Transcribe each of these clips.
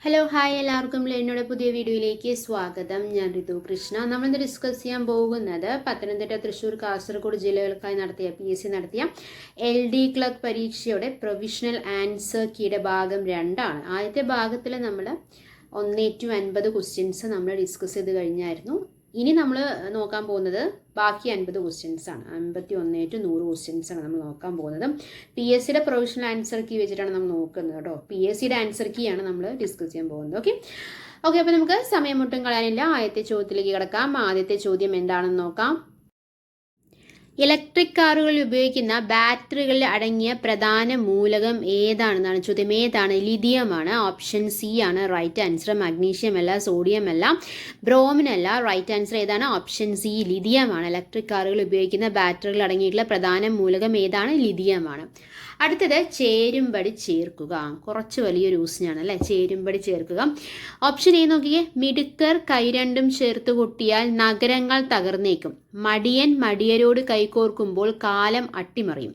Hello hi എല്ലാവർക്കും ലെന്നോടെ പുതിയ വീഡിയോയിലേക്ക് സ്വാഗതം. ഞാൻ ഋതു കൃഷ്ണ. നമ്മളിന്ന് ഡിസ്കസ് ചെയ്യാൻ പോകുന്നത് പത്തനംതിട്ട, തൃശ്ശൂർ, കാസർഗോഡ് ജില്ലകൾക്കായി നടത്തിയ PSC നടത്തിയ LD ക്ലർക്ക് പരീക്ഷയുടെ പ്രൊവിഷണൽ ആൻസർ കീയുടെ ഭാഗം 2 ആണ്. ആദ്യത്തെ ഭാഗത്തിൽ നമ്മൾ 1:50 ക്വസ്റ്റ്യൻസ് നമ്മൾ ഡിസ്കസ് ചെയ്ത് കഴിഞ്ഞായിരുന്നു. ഇനി നമ്മൾ നോക്കാൻ പോകുന്നത് ബാക്കി 50 ക്വസ്റ്റ്യൻസ് ആണ്. 51-100 ക്വസ്റ്റ്യൻസ് ആണ് നമ്മൾ നോക്കാൻ പോകുന്നത്. PSCയുടെ പ്രൊവിഷണൽ ആൻസർ കീ വെച്ചിട്ടാണ് നമ്മൾ നോക്കുന്നത് കേട്ടോ. PSCയുടെ ആൻസർ കീ ആണ് നമ്മൾ ഡിസ്കസ് ചെയ്യാൻ പോകുന്നത്. ഓക്കെ, അപ്പോൾ നമുക്ക് സമയം ഒട്ടും കളയാനില്ല. ആദ്യത്തെ ചോദ്യത്തിലേക്ക് കിടക്കാം. ആദ്യത്തെ ചോദ്യം എന്താണെന്ന് നോക്കാം. ഇലക്ട്രിക് കാറുകളിൽ ഉപയോഗിക്കുന്ന ബാറ്ററികളിൽ അടങ്ങിയ പ്രധാന മൂലകം ഏതാണെന്നാണ് ചോദ്യം. ഏതാണ്? ലിഥിയമാണ്. ഓപ്ഷൻ സി ആണ് റൈറ്റ് ആൻസർ. മഗ്നീഷ്യം അല്ല, സോഡിയം അല്ല, ബ്രോമിൻ അല്ല. റൈറ്റ് ആൻസർ ഏതാണ്? ഓപ്ഷൻ സി ലിഥിയമാണ്. ഇലക്ട്രിക് കാറുകളിൽ ഉപയോഗിക്കുന്ന ബാറ്ററികൾ അടങ്ങിയിട്ടുള്ള പ്രധാന മൂലകം ഏതാണ്? ലിഥിയമാണ്. അടുത്തത് ചേരുംപടി ചേർക്കുക. കുറച്ച് വലിയൊരു യൂസിനാണ് അല്ലേ, ചേരുംപടി ചേർക്കുക. ഓപ്ഷൻ എ നോക്കിയേ. മിടുക്കർ കൈരണ്ടും ചേർത്ത് കൊട്ടിയാൽ നഗരങ്ങൾ തകർന്നേക്കും. മടിയൻ മടിയരോട് കൈകോർക്കുമ്പോൾ കാലം അട്ടിമറിയും.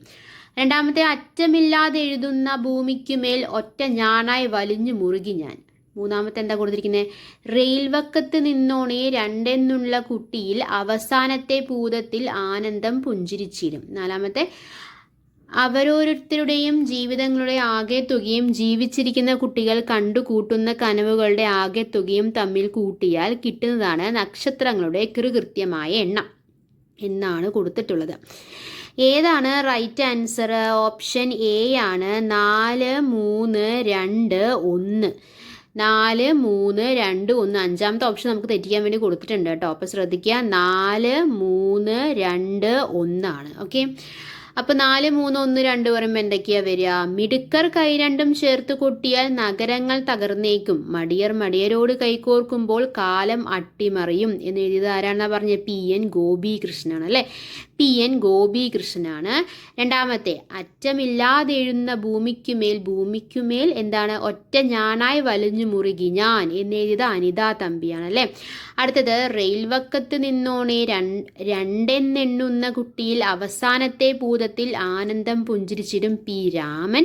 രണ്ടാമത്തെ, അറ്റമില്ലാതെ എഴുതുന്ന ഭൂമിക്കുമേൽ ഒറ്റ ഞാനായി വലിഞ്ഞു മുറുകി ഞാൻ. മൂന്നാമത്തെ എന്താ കൊടുത്തിരിക്കുന്നത്? റെയിൽവക്കത്ത് നിന്നോണേ രണ്ടെന്നുള്ള കുട്ടിയിൽ അവസാനത്തെ ഭൂതത്തിൽ ആനന്ദം പുഞ്ചിരിച്ചിരും. നാലാമത്തെ, അവരോരുത്തരുടെയും ജീവിതങ്ങളുടെ ആകെത്തുകയും ജീവിച്ചിരിക്കുന്ന കുട്ടികൾ കണ്ടുകൂട്ടുന്ന കനവുകളുടെ ആകെത്തുകയും തമ്മിൽ കൂട്ടിയാൽ കിട്ടുന്നതാണ് നക്ഷത്രങ്ങളുടെ കൃത്യമായ എണ്ണം എന്നാണ് കൊടുത്തിട്ടുള്ളത്. ഏതാണ് റൈറ്റ് ആൻസർ? ഓപ്ഷൻ എ ആണ്. 4, 3, 2, 1. 4, 3, 2, 1. അഞ്ചാമത്തെ ഓപ്ഷൻ നമുക്ക് തെറ്റിക്കാൻ വേണ്ടി കൊടുത്തിട്ടുണ്ട് കേട്ടോ. അപ്പോൾ ശ്രദ്ധിക്കുക. 4, 3, 2, 1 ആണ്. ഓക്കെ, അപ്പോൾ 4, 3, 1, 2 പറയുമ്പോൾ എന്തൊക്കെയാ വരിക? മിടുക്കർ കൈ രണ്ടും ചേർത്ത് കൊട്ടിയാൽ നഗരങ്ങൾ തകർന്നേക്കും. മടിയർ മടിയരോട് കൈകോർക്കുമ്പോൾ കാലം അട്ടിമറിയും എന്ന് എഴുതിയത് ആരാണെന്നാ പറഞ്ഞത്? PN ഗോപികൃഷ്ണനാണ് അല്ലേ. PN ഗോപികൃഷ്ണനാണ്. രണ്ടാമത്തെ, അറ്റമില്ലാതെ എഴുന്ന ഭൂമിക്കുമേൽ എന്താണ്? ഒറ്റ ഞാനായി വലിഞ്ഞു മുറുകി ഞാൻ എന്ന് എഴുതിയത് അനിത തമ്പിയാണ് അല്ലേ. അടുത്തത്, റെയിൽവക്കത്ത് നിന്നോണേ രണ്ടെന്നെണ്ണുന്ന കുട്ടിയിൽ അവസാനത്തെ ഭൂതത്തിൽ ആനന്ദം പുഞ്ചിരിച്ചിടും. P രാമൻ.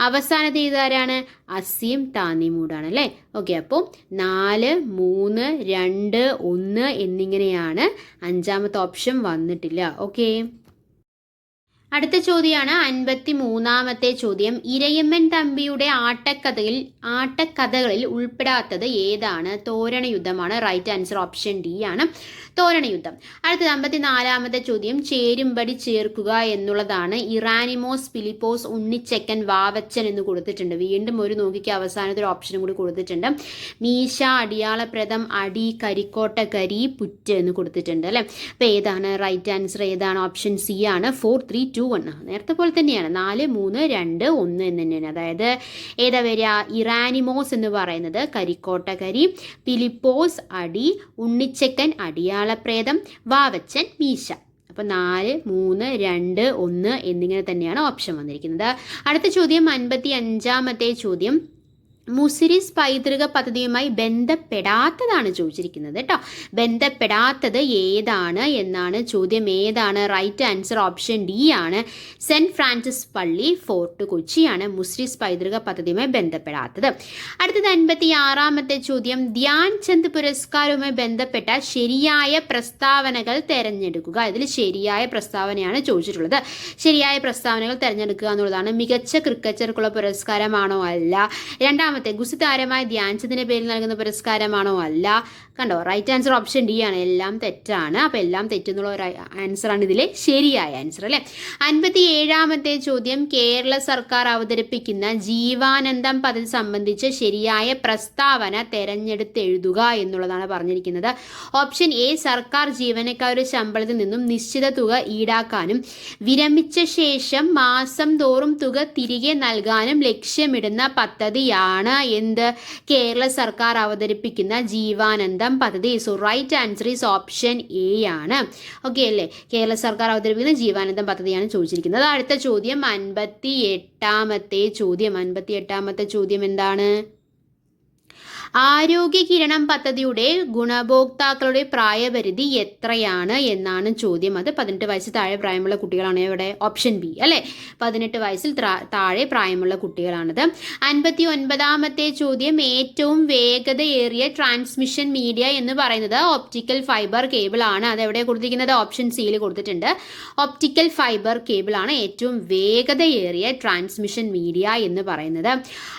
അവസാനത്തെ ഇതാരാണ്? അസീം താന്നിമൂടാണ് അല്ലേ. ഓക്കെ, അപ്പോൾ 4, 3, 2, 1 എന്നിങ്ങനെയാണ്. അഞ്ചാമത്തെ ഓപ്ഷൻ വന്നിട്ടില്ല. ഓക്കെ, അടുത്ത ചോദ്യമാണ് 53ാമത്തെ ചോദ്യം. ഇരയമ്മൻ തമ്പിയുടെ ആട്ടക്കഥകളിൽ ഉൾപ്പെടാത്തത് ഏതാണ്? തോരണ യുദ്ധമാണ്. റൈറ്റ് ആൻസർ ഓപ്ഷൻ ഡി ആണ്, തോരണ യുദ്ധം. അടുത്തത് 54ാമത്തെ ചോദ്യം. ചേരുംപടി ചേർക്കുക എന്നുള്ളതാണ്. ഇറാനിമോസ്, ഫിലിപ്പോസ്, ഉണ്ണിച്ചക്കൻ, വാവച്ചൻ എന്ന് കൊടുത്തിട്ടുണ്ട്. വീണ്ടും ഒരു നോക്കിക്ക് അവസാനത്തെ ഒരു ഓപ്ഷനും കൂടി കൊടുത്തിട്ടുണ്ട്. മീശ, അടിയാളപ്രദം, അടി, കരിക്കോട്ട, കരി, പുറ്റ് എന്ന് കൊടുത്തിട്ടുണ്ട് അല്ലേ. അപ്പോൾ ഏതാണ് റൈറ്റ് ആൻസർ? ഏതാണ്? ഓപ്ഷൻ സി ആണ്. 4, 3, 2, 1. നേരത്തെ പോലെ തന്നെയാണ്. 4, 3, 2, 1 എന്ന് തന്നെയാണ്. അതായത് ഏതാ വരിക? ഇറാനിമോസ് എന്ന് പറയുന്നത് കരിക്കോട്ട കരി, ഫിലിപ്പോസ് അടി, ഉണ്ണിച്ചക്കൻ അടിയാളപ്രേതം, വാവച്ചൻ മീശ. അപ്പോൾ 4, 3, 2, 1 എന്നിങ്ങനെ തന്നെയാണ് ഓപ്ഷൻ വന്നിരിക്കുന്നത്. അടുത്ത ചോദ്യം 55ാമത്തെ ചോദ്യം. മുസിരിസ് പൈതൃക പദ്ധതിയുമായി ബന്ധപ്പെടാത്തതാണ് ചോദിച്ചിരിക്കുന്നത് കേട്ടോ. ബന്ധപ്പെടാത്തത് ഏതാണ് എന്നാണ് ചോദ്യം. ഏതാണ്? റൈറ്റ് ആൻസർ ഓപ്ഷൻ ഡി ആണ്. സെൻറ്റ് ഫ്രാൻസിസ് പള്ളി, ഫോർട്ട് കൊച്ചിയാണ് മുസിരിസ് പൈതൃക പദ്ധതിയുമായി ബന്ധപ്പെടാത്തത്. അടുത്തത് 56ാമത്തെ ചോദ്യം. ധ്യാൻ ചന്ദ് പുരസ്കാരവുമായി ബന്ധപ്പെട്ട ശരിയായ പ്രസ്താവനകൾ തിരഞ്ഞെടുക്കുക. ഇതിൽ ശരിയായ പ്രസ്താവനയാണ് ചോദിച്ചിട്ടുള്ളത്. ശരിയായ പ്രസ്താവനകൾ തിരഞ്ഞെടുക്കുക എന്നുള്ളതാണ്. മികച്ച ക്രിക്കറ്റർക്കുള്ള പുരസ്കാരമാണോ? അല്ല. രണ്ടാമത്തെ, ഗുസ്തിതാരമായ ധ്യാൻചന്ദിന്റെ പേരിൽ നൽകുന്ന പുരസ്കാരമാണോ? അല്ല. കണ്ടോ, റൈറ്റ് ആൻസർ ഓപ്ഷൻ ഡി ആണ്. എല്ലാം തെറ്റാണ്. അപ്പോൾ എല്ലാം തെറ്റെന്നുള്ള ഒരു ആൻസറാണ് ഇതിലെ ശരിയായ ആൻസർ അല്ലേ. 57ാമത്തെ ചോദ്യം. കേരള സർക്കാർ അവതരിപ്പിക്കുന്ന ജീവാനന്ദം പദ്ധതി സംബന്ധിച്ച് ശരിയായ പ്രസ്താവന തെരഞ്ഞെടുത്ത് എഴുതുക എന്നുള്ളതാണ് പറഞ്ഞിരിക്കുന്നത്. ഓപ്ഷൻ എ, സർക്കാർ ജീവനക്കാരുടെ ശമ്പളത്തിൽ നിന്നും നിശ്ചിത തുക ഈടാക്കാനും വിരമിച്ച ശേഷം മാസം തോറും തുക തിരികെ നൽകാനും ലക്ഷ്യമിടുന്ന പദ്ധതിയാണ് എന്ത്? കേരള സർക്കാർ അവതരിപ്പിക്കുന്ന ജീവാനന്ദം പദ്ധതി. So right answer is option A ആണ്. ഓക്കെ അല്ലേ. കേരള സർക്കാർ അവതരിപ്പിക്കുന്ന ജീവാനന്ദം പദ്ധതിയാണ് ചോദിച്ചിരിക്കുന്നത്. അടുത്ത ചോദ്യം 58ാമത്തെ ചോദ്യം. 58ാമത്തെ ചോദ്യം എന്താണ്? ആരോഗ്യ കിരണം പദ്ധതിയുടെ ഗുണഭോക്താക്കളുടെ പ്രായപരിധി എത്രയാണ് എന്നാണ് ചോദ്യം. അത് 18 വയസ്സ് താഴെ പ്രായമുള്ള കുട്ടികളാണ്. ഇവിടെ ഓപ്ഷൻ ബി അല്ലേ, 18 വയസ്സിൽ താഴെ പ്രായമുള്ള കുട്ടികളാണിത്. 59ാമത്തെ ചോദ്യം, ഏറ്റവും വേഗതയേറിയ ട്രാൻസ്മിഷൻ മീഡിയ എന്ന് പറയുന്നത് ഒപ്റ്റിക്കൽ ഫൈബർ കേബിൾ ആണ്. അതെവിടെ കൊടുത്തിരിക്കുന്നത്? ഓപ്ഷൻ സിയിൽ കൊടുത്തിട്ടുണ്ട്. ഒപ്റ്റിക്കൽ ഫൈബർ കേബിൾ ആണ് ഏറ്റവും വേഗതയേറിയ ട്രാൻസ്മിഷൻ മീഡിയ എന്ന് പറയുന്നത്.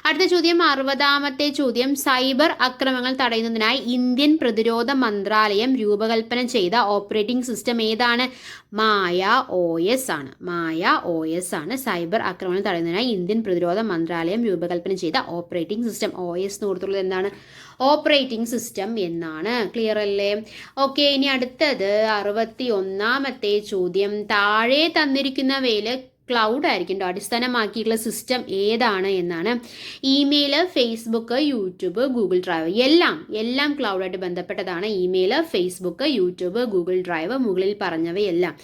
അടുത്ത ചോദ്യം 60ാമത്തെ ചോദ്യം, സൈബർ ആക്രമണങ്ങൾ തടയുന്നതിനായി ഇന്ത്യൻ പ്രതിരോധ മന്ത്രാലയം രൂപകൽപ്പന ചെയ്ത ഓപ്പറേറ്റിംഗ് സിസ്റ്റം ഏതാണ്? മായ OS ആണ്. മായ OS ആണ് സൈബർ ആക്രമണങ്ങൾ തടയുന്നതിനായി ഇന്ത്യൻ പ്രതിരോധ മന്ത്രാലയം രൂപകൽപ്പന ചെയ്ത ഓപ്പറേറ്റിംഗ് സിസ്റ്റം. OS എന്ന് കൊടുത്തുള്ളത് എന്താണ്? ഓപ്പറേറ്റിംഗ് സിസ്റ്റം എന്നാണ്. ക്ലിയർ അല്ലേ? ഓക്കെ, ഇനി അടുത്തത് 61ാമത്തെ ചോദ്യം, താഴെ തന്നിരിക്കുന്നവയിൽ ക്ലൗഡ് ആയിരിക്കും അടിസ്ഥാനമാക്കിയിട്ടുള്ള സിസ്റ്റം ഏതാണ് എന്നാണ്. Email, Facebook, YouTube, Google drive എല്ലാം ക്ലൗഡായിട്ട് ബന്ധപ്പെട്ടതാണ്. Email, Facebook, YouTube, Google drive, മുകളിൽ പറഞ്ഞവയെല്ലാം.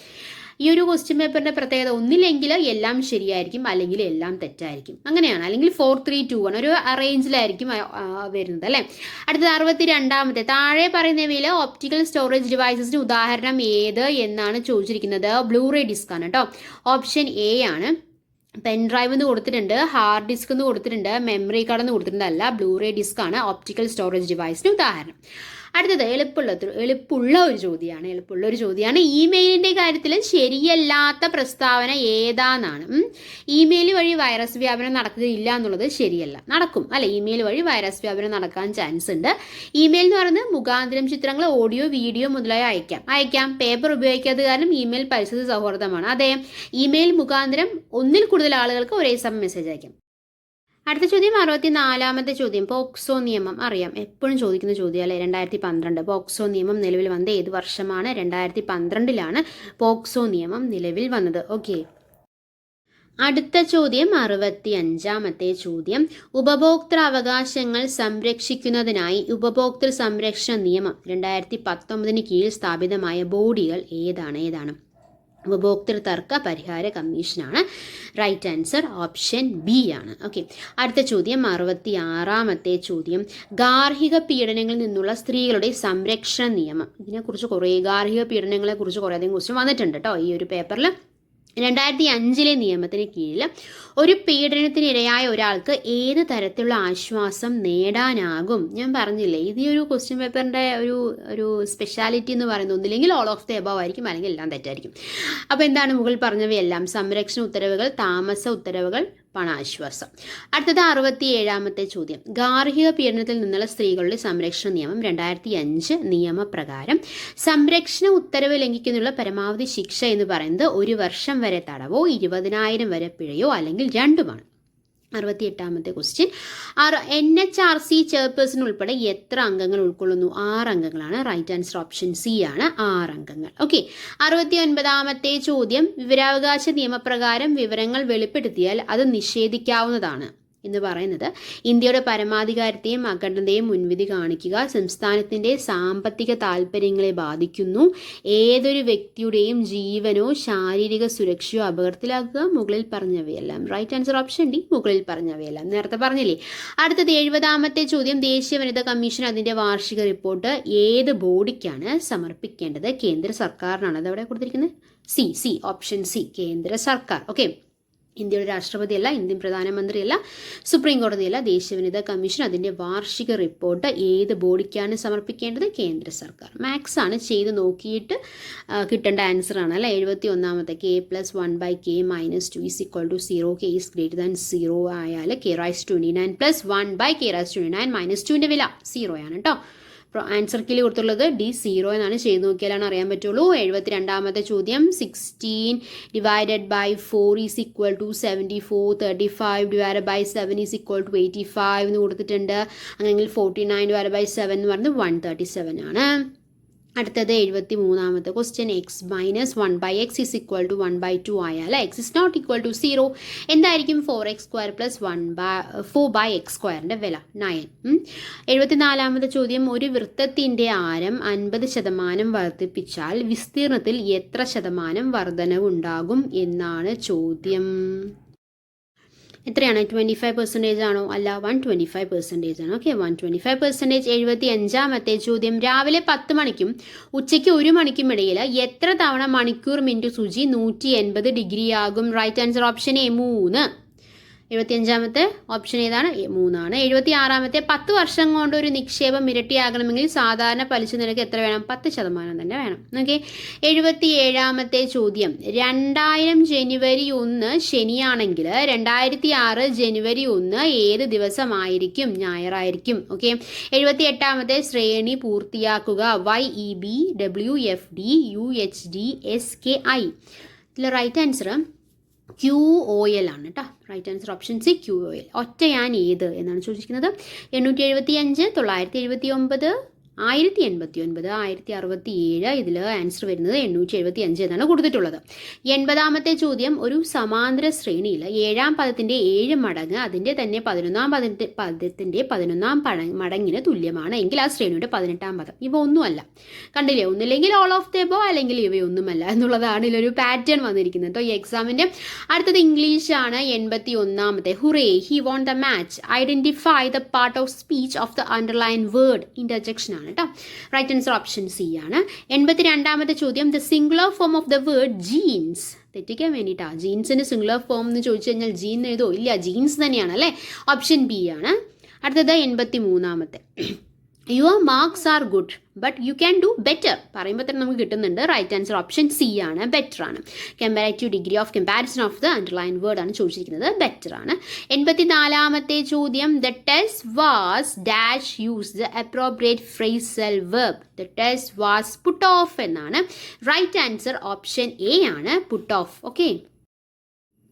ഈ ഒരു ക്വസ്റ്റ്യൻ പേപ്പറിന്റെ പ്രത്യേകത ഒന്നില്ലെങ്കിൽ എല്ലാം ശരിയായിരിക്കും, അല്ലെങ്കിൽ എല്ലാം തെറ്റായിരിക്കും. അങ്ങനെയാണ്. അല്ലെങ്കിൽ 4, 3, 2, 1 ഒരു അറേഞ്ചിലായിരിക്കും വരുന്നത് അല്ലേ. അടുത്തത് 62ാമത്തെ, താഴെ പറയുന്നവയിൽ ഓപ്റ്റിക്കൽ സ്റ്റോറേജ് ഡിവൈസസിന് ഉദാഹരണം ഏത് എന്നാണ് ചോദിച്ചിരിക്കുന്നത്. ബ്ലൂറേ ഡിസ്ക് ആണ് കേട്ടോ. ഓപ്ഷൻ എ ആണ്. പെൻ ഡ്രൈവ് എന്ന് കൊടുത്തിട്ടുണ്ട്, ഹാർഡ് ഡിസ്ക് എന്ന് കൊടുത്തിട്ടുണ്ട്, മെമ്മറി കാർഡ് എന്ന് കൊടുത്തിട്ടുണ്ട്. അല്ല, ബ്ലൂറേ ഡിസ്ക് ആണ് ഓപ്റ്റിക്കൽ സ്റ്റോറേജ് ഡിവൈസിന് ഉദാഹരണം. അടുത്തത് എളുപ്പമുള്ള ഒരു ചോദ്യമാണ്. ഇമെയിലിൻ്റെ കാര്യത്തിൽ ശരിയല്ലാത്ത പ്രസ്താവന ഏതാന്നാണ്. ഇമെയിൽ വഴി വൈറസ് വ്യാപനം നടക്കുകയില്ല എന്നുള്ളത് ശരിയല്ല. നടക്കും അല്ലെ, ഇമെയിൽ വഴി വൈറസ് വ്യാപനം നടക്കാൻ ചാൻസ് ഉണ്ട്. ഇമെയിൽ എന്ന് പറയുന്നത് മുഖാന്തരം ചിത്രങ്ങൾ, ഓഡിയോ, വീഡിയോ മുതലായ അയക്കാം. പേപ്പർ ഉപയോഗിക്കാത്തത് കാരണം ഇമെയിൽ പരിസ്ഥിതി സൗഹൃദമാണ്. അതെ, ഇമെയിൽ മുഖാന്തരം ഒന്നിൽ കൂടുതൽ ആളുകൾക്ക് ഒരേ സമയം മെസ്സേജ് അയക്കാം. അടുത്ത ചോദ്യം 64ാമത്തെ ചോദ്യം, പോക്സോ നിയമം അറിയാം, എപ്പോഴും ചോദിക്കുന്ന ചോദ്യം അല്ലേ. 2012 പോക്സോ നിയമം നിലവിൽ വന്നത് ഏത് വർഷമാണ്? 2012ലാണ് പോക്സോ നിയമം നിലവിൽ വന്നത്. ഓക്കെ, അടുത്ത ചോദ്യം 65ാമത്തെ ചോദ്യം, ഉപഭോക്തൃ അവകാശങ്ങൾ സംരക്ഷിക്കുന്നതിനായി ഉപഭോക്തൃ സംരക്ഷണ നിയമം 2019 കീഴിൽ സ്ഥാപിതമായ ബോഡികൾ ഏതാണ്? ഉപഭോക്തൃ തർക്ക പരിഹാര കമ്മീഷനാണ്. റൈറ്റ് ആൻസർ ഓപ്ഷൻ ബി ആണ്. ഓക്കെ, അടുത്ത ചോദ്യം 66ാമത്തെ ചോദ്യം, ഗാർഹിക പീഡനങ്ങളിൽ നിന്നുള്ള സ്ത്രീകളുടെ സംരക്ഷണ നിയമം. ഇതിനെക്കുറിച്ച് ഗാർഹിക പീഡനങ്ങളെക്കുറിച്ച് കുറേയധികം ക്വസ്റ്റ്യൻ വന്നിട്ടുണ്ട് കേട്ടോ ഈ ഒരു പേപ്പറിൽ. 2005 നിയമത്തിന് കീഴിൽ ഒരു പീഡനത്തിനിരയായ ഒരാൾക്ക് ഏത് തരത്തിലുള്ള ആശ്വാസം നേടാനാകും? ഞാൻ പറഞ്ഞില്ലേ, ഇത് ഒരു ക്വസ്റ്റ്യൻ പേപ്പറിൻ്റെ ഒരു സ്പെഷ്യാലിറ്റി എന്ന് പറയുന്നത് ഒന്നില്ലെങ്കിൽ ഓൾ ഓഫ് ദി എബവ് ആയിരിക്കും, അല്ലെങ്കിൽ എല്ലാം തെറ്റായിരിക്കും. അപ്പോൾ എന്താണ് മുകളിൽ പറഞ്ഞവയെല്ലാം? സംരക്ഷണ ഉത്തരവുകൾ, താമസ ഉത്തരവുകൾ, പണാശ്വാസം. അടുത്തത് 67ാമത്തെ ചോദ്യം, ഗാർഹിക പീഡനത്തിൽ നിന്നുള്ള സ്ത്രീകളുടെ സംരക്ഷണ നിയമം 2005 നിയമപ്രകാരം സംരക്ഷണ ഉത്തരവ് ലംഘിക്കുന്നതിനുള്ള പരമാവധി ശിക്ഷ എന്ന് പറയുന്നത് 1 വർഷം വരെ തടവോ 20,000 വരെ പിഴയോ അല്ലെങ്കിൽ രണ്ടുമാണ്. 68ാമത്തെ ക്വസ്റ്റ്യൻ, NHRC ചെയർപേഴ്സൺ ഉൾപ്പെടെ എത്ര അംഗങ്ങൾ ഉൾക്കൊള്ളുന്നു? 6 അംഗങ്ങളാണ്. റൈറ്റ് ആൻസർ ഓപ്ഷൻ സി ആണ്, 6 അംഗങ്ങൾ. ഓക്കെ, 69ാമത്തെ ചോദ്യം, വിവരാവകാശ നിയമപ്രകാരം വിവരങ്ങൾ വെളിപ്പെടുത്തിയാൽ അത് നിഷേധിക്കാവുന്നതാണ് എന്ന് പറയുന്നത് ഇന്ത്യയുടെ പരമാധികാരത്തെയും അഖണ്ഡതയെയും മുൻവിധി കാണിക്കുക, സംസ്ഥാനത്തിൻ്റെ സാമ്പത്തിക താൽപ്പര്യങ്ങളെ ബാധിക്കുന്നു, ഏതൊരു വ്യക്തിയുടെയും ജീവനോ ശാരീരിക സുരക്ഷയോ അപകടത്തിലാക്കുക, മുകളിൽ പറഞ്ഞവയെല്ലാം. റൈറ്റ് ആൻസർ ഓപ്ഷൻ ഡി, മുകളിൽ പറഞ്ഞവയെല്ലാം. നേരത്തെ പറഞ്ഞില്ലേ. അടുത്തത് 70ാമത്തെ ചോദ്യം, ദേശീയ വനിതാ കമ്മീഷൻ അതിൻ്റെ വാർഷിക റിപ്പോർട്ട് ഏത് ബോഡിക്കാണ് സമർപ്പിക്കേണ്ടത്? കേന്ദ്ര സർക്കാരിനാണ്. അതവിടെ കൊടുത്തിരിക്കുന്നത് സി, ഓപ്ഷൻ സി, കേന്ദ്ര സർക്കാർ. ഓക്കെ, ഇന്ത്യയുടെ രാഷ്ട്രപതിയല്ല, ഇന്ത്യൻ പ്രധാനമന്ത്രിയല്ല, സുപ്രീം കോടതിയല്ല, ദേശീയ വനിതാ കമ്മീഷൻ അതിൻ്റെ വാർഷിക റിപ്പോർട്ട് ഏത് ബോഡിക്കാണ് സമർപ്പിക്കേണ്ടത്? കേന്ദ്ര സർക്കാർ. മാത്സ് ആണ്, ചെയ്ത് നോക്കിയിട്ട് കിട്ടേണ്ട ആൻസർ ആണ് അല്ലേ. 71ാമത്തെ, k+1/k-2 = 0, k is greater than 0 ആയാൽ k⁻29 + 1/k⁻29 - 2ൻ്റെ വില 0 ആണ് കേട്ടോ. ആൻസർ കീഴിൽ കൊടുത്തുള്ളത് D 0 എന്നാണ്. ചെയ്ത് നോക്കിയാലാണ് അറിയാൻ പറ്റുള്ളൂ. 72ാമത്തെ ചോദ്യം, 16 ÷ 4 = 74, 35 ÷ 7 = 85 എന്ന് കൊടുത്തിട്ടുണ്ട്. അങ്ങനെയെങ്കിൽ 49 ÷ 7 എന്ന് പറയുന്നത് 137 ആണ്. അടുത്തത് 73ാമത്തെ ക്വസ്റ്റ്യൻ, x - 1/x = 1/2 ആയാൽ x is not equal to 0. എന്തായിരിക്കും 4x² + 4/x²ൻ്റെ വില? 9. 74ാമത്തെ ചോദ്യം, ഒരു വൃത്തത്തിൻ്റെ ആരം 50% വർദ്ധിപ്പിച്ചാൽ വിസ്തീർണത്തിൽ എത്ര ശതമാനം വർധനവുണ്ടാകും എന്നാണ് ചോദ്യം. എത്രയാണ്? 25% ആണോ? അല്ല, 125% ആണ്. ഓക്കെ, 125%. 75ാമത്തെ ചോദ്യം, രാവിലെ 10 മണിക്കും ഉച്ചയ്ക്ക് 1 മണിക്കും ഇടയിൽ എത്ര തവണ മണിക്കൂർ മിനിറ്റ് സൂചി 180 ഡിഗ്രി ആകും? Right answer option A 3. 75ാമത്തെ ഓപ്ഷൻ ഏതാണ്? 3 ആണ്. 76ാമത്തെ, 10 വർഷം കൊണ്ട് ഒരു നിക്ഷേപം ഇരട്ടിയാകണമെങ്കിൽ സാധാരണ പലിശ നിരക്ക് എത്ര വേണം? 10% തന്നെ വേണം. ഓക്കെ. 77ാമത്തെ ചോദ്യം, 2000 ജനുവരി 1 ശനിയാണെങ്കിൽ 2006 ജനുവരി 1 ഏത് ദിവസമായിരിക്കും? ഞായറായിരിക്കും. ഓക്കെ. 78ാമത്തെ, ശ്രേണി പൂർത്തിയാക്കുക. YEB WFD UHD SKI. ഇതിൽ റൈറ്റ് ആൻസർ QOL ആണ് കേട്ടോ. Right answer option C QOL. ഒറ്റയാൻ ഏത് എന്നാണ് ചോദിച്ചിരിക്കുന്നത്. 875, 979, 1089, 1067. ഇതിൽ ആൻസർ വരുന്നത് 875 എന്നാണ് കൊടുത്തിട്ടുള്ളത്. 80ാമത്തെ ചോദ്യം, ഒരു സമാന്തര ശ്രേണിയിൽ 7ാം പദത്തിൻ്റെ 7 മടങ്ങ് അതിൻ്റെ തന്നെ 11ാം പദത്തിൻ്റെ 11ാം മടങ്ങിന് തുല്യമാണ് എങ്കിൽ ആ ശ്രേണിയുടെ 18ാം പദം. ഇവ ഒന്നുമല്ല. കണ്ടില്ലേ? ഒന്നില്ലെങ്കിൽ ഓൾ ഓഫ് ദ എബോവ്, അല്ലെങ്കിൽ ഇവയൊന്നുമല്ല എന്നുള്ളതാണ് ഇതിലൊരു പാറ്റേൺ വന്നിരിക്കുന്നത് കേട്ടോ ഈ എക്സാമിൻ്റെ. അടുത്തത് ഇംഗ്ലീഷാണ്. 81ാമത്തെ, hurray he won the match, identify the part of speech of the underline word. Interjection ആണ് കേട്ടോ. റൈറ്റ് ആൻസർ ഓപ്ഷൻ സി ആണ്. 82ാമത്തെ ചോദ്യം, the singular form of the word jeans. തെറ്റിക്കാൻ വേണ്ടിയിട്ടാ. ജീൻസിന് സിംഗുലർ ഫോം എന്ന് ചോദിച്ചു കഴിഞ്ഞാൽ ജീൻ എഴുതോ? ഇല്ല, ജീൻസ് തന്നെയാണ് അല്ലേ. ഓപ്ഷൻ ബി ആണ്. അടുത്തത് 83ാമത്തെ, your marks are good but you can do better. പറയുമ്പോൾ തന്നെ നമുക്ക് കിട്ടുന്നുണ്ട്. റൈറ്റ് ആൻസർ ഓപ്ഷൻ സി ആണ്, ബെറ്റർ ആണ്. Comparative degree of comparison of the underline word ആണ് ചോദിച്ചിരിക്കുന്നത്. ബെറ്റർ ആണ്. 84ാമത്തെ ചോദ്യം, the test was dash use the appropriate phrasal verb. The test was put off എന്നാണ്. റൈറ്റ് ആൻസർ ഓപ്ഷൻ എ ആണ്, put off. Okay.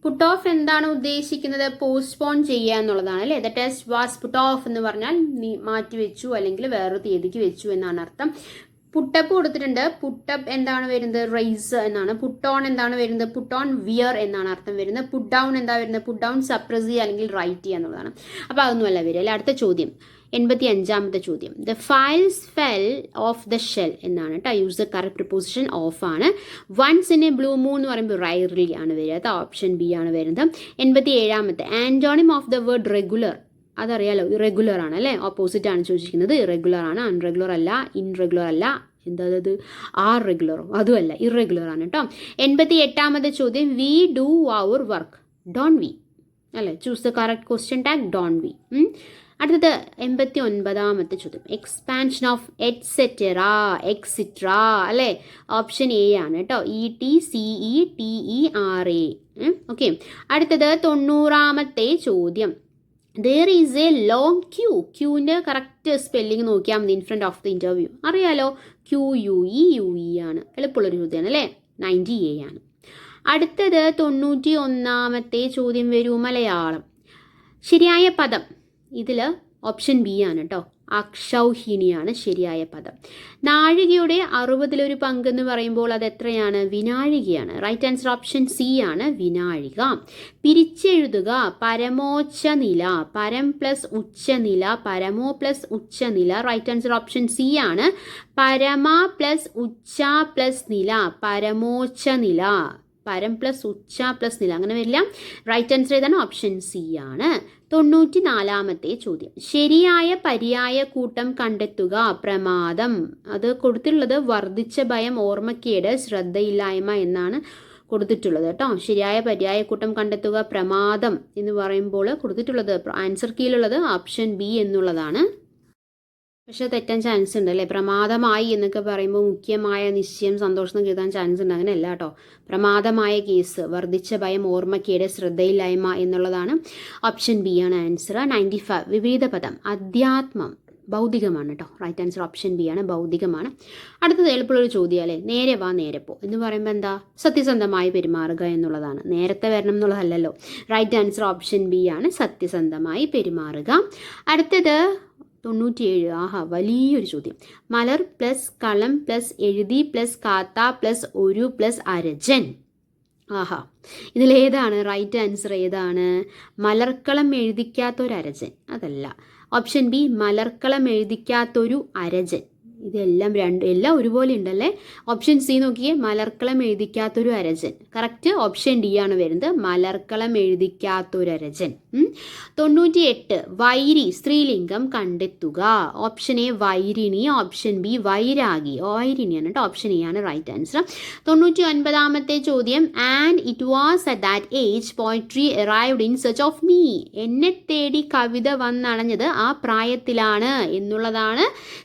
Put off എന്താണ് ഉദ്ദേശിക്കുന്നത്? Postpone ചെയ്യുക എന്നുള്ളതാണ് അല്ലേ. The test was put of എന്ന് പറഞ്ഞാൽ മാറ്റി വെച്ചു അല്ലെങ്കിൽ വേറൊരു തീയതിക്ക് വെച്ചു എന്നാണ് അർത്ഥം. പുട്ടപ്പ് കൊടുത്തിട്ടുണ്ട്. പുട്ടപ്പ് എന്താണ് വരുന്നത്? റൈസ് എന്നാണ്. പുട്ട് ഓൺ എന്താണ് വരുന്നത്? പുട്ട് ഓൺ വിയർ എന്നാണ് അർത്ഥം വരുന്നത്. പുട്ട് ഡൗൺ എന്താ വരുന്നത്? പുട്ട് ഡൗൺ സപ്രസ് ചെയ്യുക അല്ലെങ്കിൽ റൈറ്റ് ചെയ്യുക എന്നുള്ളതാണ്. അപ്പോൾ അതൊന്നുമല്ല വരിക അല്ലേ. അടുത്ത ചോദ്യം, 85ാമത്തെ ചോദ്യം, the files fell off the shell എന്നാണ് കേട്ടോ. Use the correct preposition of ആണ്. Once in a blue moon എന്ന് പറയുമ്പോൾ റൈർലി ആണ് വരിക. ഓപ്ഷൻ ബി ആണ് വരുന്നത്. 87ാമത്തെ, antonym of the word regular. അതറിയാലോ, ഇറെഗുലർ ആണ് അല്ലേ. ഓപ്പോസിറ്റ് ആണ് ചോദിച്ചിരിക്കുന്നത്. ഇറെഗുലർ ആണ്, അൺറെഗുലർ അല്ല, ഇൻറെഗുലർ അല്ല. എന്താ അത്? ആർ റെഗുലറോ? അതുമല്ല, ഇറെഗുലർ ആണ് കേട്ടോ. 88ാമത്തെ ചോദ്യം, we do our work don't we അല്ലേ. Choose the correct question tag don't we. അടുത്തത് 89ാമത്തെ ചോദ്യം, എക്സ്പാൻഷൻ ഓഫ് എറ്റ്സെറ്ററ എക്സിട്രാ അല്ലേ. ഓപ്ഷൻ എ ആണ് കേട്ടോ. ETCETERA. ഓക്കെ. അടുത്തത് 90ാമത്തെ ചോദ്യം, there is a long queue. ക്യൂവിൻ്റെ കറക്റ്റ് സ്പെല്ലിംഗ് നോക്കിയാൽ മതി. In front of the interview അറിയാലോ. QUEUE ആണ്. എളുപ്പമുള്ളൊരു ചോദ്യമാണ് അല്ലേ. 90A ആണ്. അടുത്തത് 91ാമത്തെ ചോദ്യം വരൂ, മലയാളം. ശരിയായ പദം ഇതിൽ ഓപ്ഷൻ ബി ആണ് കേട്ടോ. അക്ഷൗഹിണിയാണ് ശരിയായ പദം. നാഴികയുടെ 60 പങ്കെന്ന് പറയുമ്പോൾ അത് എത്രയാണ്? വിനാഴികയാണ്. റൈറ്റ് ആൻസർ ഓപ്ഷൻ സി ആണ്, വിനാഴിക. പിരിച്ചെഴുതുക, പരമോച്ച നില, പരം പ്ലസ് ഉച്ചനില, പരമോ പ്ലസ് ഉച്ചനില. റൈറ്റ് ആൻസർ ഓപ്ഷൻ സി ആണ്, പരമ പ്ലസ് ഉച്ച പ്ലസ് നില, പരമോച്ച നില. പരം പ്ലസ് ഉച്ച പ്ലസ് നില അങ്ങനെ വരില്ല. റൈറ്റ് ആൻസർ ഏതാണ്? ഓപ്ഷൻ സി ആണ്. 94ാമത്തെ ചോദ്യം, ശരിയായ പര്യായ കൂട്ടം കണ്ടെത്തുക. പ്രമാദം. അത് കൊടുത്തിട്ടുള്ളത് വർദ്ധിച്ച ഭയം, ഓർമ്മക്കേട്, ശ്രദ്ധയില്ലായ്മ എന്നാണ് കൊടുത്തിട്ടുള്ളത് കേട്ടോ. ശരിയായ പര്യായ കൂട്ടം കണ്ടെത്തുക, പ്രമാദം എന്ന് പറയുമ്പോൾ കൊടുത്തിട്ടുള്ളത് ആൻസർ കീയിലുള്ളത് ഓപ്ഷൻ ബി എന്നുള്ളതാണ്. പക്ഷെ തെറ്റാൻ ചാൻസ് ഉണ്ട് അല്ലേ. പ്രമാദമായി എന്നൊക്കെ പറയുമ്പോൾ മുഖ്യമായ നിശ്ചയം, സന്തോഷം കിട്ടാൻ ചാൻസ് ഉണ്ട്. അങ്ങനെയല്ല കേട്ടോ. പ്രമാദമായ കേസ്, വർദ്ധിച്ച ഭയം, ഓർമ്മക്കേട്, ശ്രദ്ധയില്ലായ്മ എന്നുള്ളതാണ്. ഓപ്ഷൻ ബി ആണ് ആൻസർ. 95 വിപരീത പദം, അധ്യാത്മം, ഭൗതികമാണ് കേട്ടോ. റൈറ്റ് ആൻസർ ഓപ്ഷൻ ബി ആണ്, ഭൗതികമാണ്. അടുത്തത് എളുപ്പമുള്ളൊരു ചോദ്യം അല്ലേ. നേരെ വാ നേരെ പോ എന്ന് പറയുമ്പോൾ എന്താ? സത്യസന്ധമായി പെരുമാറുക എന്നുള്ളതാണ്. നേരത്തെ വരണം എന്നുള്ളതല്ലല്ലോ. റൈറ്റ് ആൻസർ ഓപ്ഷൻ ബി ആണ്, സത്യസന്ധമായി പെരുമാറുക. അടുത്തത് 97. ആഹാ, വലിയൊരു ചോദ്യം. മലർ പ്ലസ് കളം പ്ലസ് എഴുതി പ്ലസ് കാത്ത പ്ലസ് ഒരു പ്ലസ് അരജൻ. ആഹാ, ഇതിലേതാണ് റൈറ്റ് ആൻസർ? ഏതാണ്? മലർക്കളം എഴുതിക്കാത്തൊരു അരജൻ. അതല്ല. ഓപ്ഷൻ ബി, മലർക്കളം എഴുതിക്കാത്തൊരു അരജൻ. ഇതെല്ലാം എല്ലാം ഒരുപോലെ ഉണ്ടല്ലേ. ഓപ്ഷൻ സി നോക്കിയേ, മലർക്കളം എഴുതിക്കാത്തൊരു അരജൻ. കറക്റ്റ് ഓപ്ഷൻ ഡി ആണ് വരുന്നത്, മലർക്കളം എഴുതിക്കാത്തൊരു അരജൻ. 98 വൈരി സ്ത്രീലിംഗം കണ്ടെത്തുക. ഓപ്ഷൻ എ വൈരിണി, ഓപ്ഷൻ ബി വൈരാഗി. വൈരിണിയാണ് കേട്ടോ, ഓപ്ഷൻ എ ആണ് റൈറ്റ് ആൻസർ. 99ാമത്തെ ചോദ്യം, and it was at that age poetry arrived in search of me. എന്നെ തേടി കവിത വന്നണഞ്ഞത് ആ പ്രായത്തിലാണ് എന്നുള്ളതാണ്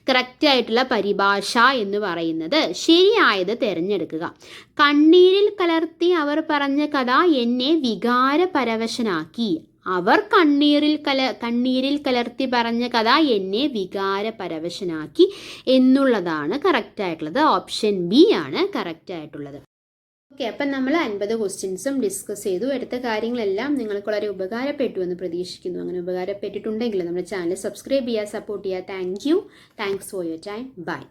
കറക്റ്റ് ആയിട്ടുള്ള പരിഭാഷ എന്ന് പറയുന്നത്. ശരിയായത് തിരഞ്ഞെടുക്കുക. കണ്ണീരിൽ കലർത്തി അവർ പറഞ്ഞ കഥ എന്നെ വികാരപരവശനാക്കി. അവർ കണ്ണീരിൽ കലർത്തി പറഞ്ഞ കഥ എന്നെ വികാരപരവശനാക്കി എന്നുള്ളതാണ് കറക്റ്റ് ആയിട്ടുള്ളത്. ഓപ്ഷൻ ബി ആണ് കറക്റ്റ് ആയിട്ടുള്ളത്. ഓക്കെ, അപ്പം നമ്മൾ 50 ക്വസ്റ്റ്യൻസും ഡിസ്കസ് ചെയ്തു. എടുത്ത കാര്യങ്ങളെല്ലാം നിങ്ങൾക്ക് വളരെ ഉപകാരപ്പെട്ടു എന്ന് പ്രതീക്ഷിക്കുന്നു. അങ്ങനെ ഉപകാരപ്പെട്ടിട്ടുണ്ടെങ്കിൽ നമ്മുടെ ചാനൽ സബ്സ്ക്രൈബ് ചെയ്യുക, സപ്പോർട്ട് ചെയ്യുക. Thanks for your time. By.